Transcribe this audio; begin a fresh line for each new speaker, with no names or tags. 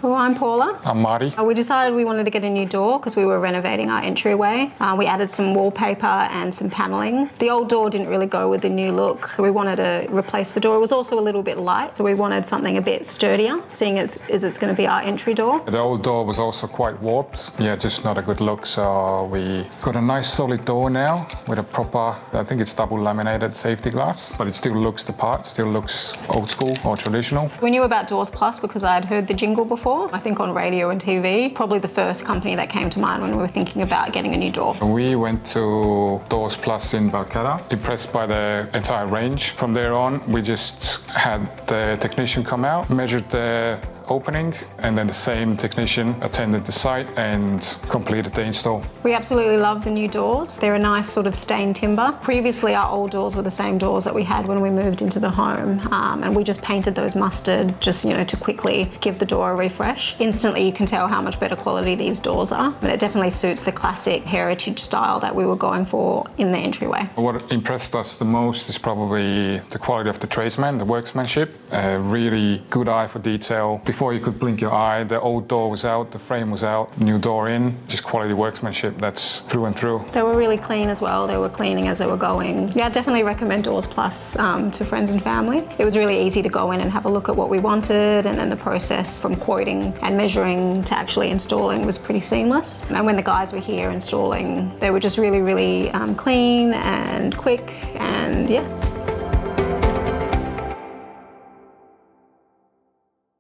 Cool, I'm Paula.
I'm Marty.
We decided we wanted to get a new door because we were renovating our entryway. We added some wallpaper and some paneling. The old door didn't really go with the new look. We wanted to replace the door. It was also a little bit light, so we wanted something a bit sturdier, seeing as it's going to be our entry door.
The old door was also quite warped. Yeah, just not a good look, so we got a nice solid door now with a proper, I think it's double laminated safety glass, but it still looks the part, still looks old school or traditional.
We knew about Doors Plus because I had heard the jingle before, I think on radio and TV. Probably the first company that came to mind when we were thinking about getting a new door.
We went to Doors Plus in Balcata, impressed by the entire range. From there on, we just had the technician come out, measured the opening, and then the same technician attended the site and completed the install.
We absolutely love the new doors. They're a nice sort of stained timber. Previously our old doors were the same doors that we had when we moved into the home, and we just painted those mustard just to quickly give the door a refresh. Instantly you can tell how much better quality these doors are, and it definitely suits the classic heritage style that we were going for in the entryway.
What impressed us the most is probably the quality of the tradesman, the workmanship. A really good eye for detail. Before you could blink your eye, the old door was out, the frame was out, new door in, just quality workmanship that's through and through.
They were really clean as well. They were cleaning as they were going. Yeah, I definitely recommend Doors Plus to friends and family. It was really easy to go in and have a look at what we wanted, and then the process from quoting and measuring to actually installing was pretty seamless. And when the guys were here installing, they were just really, really clean and quick, and yeah.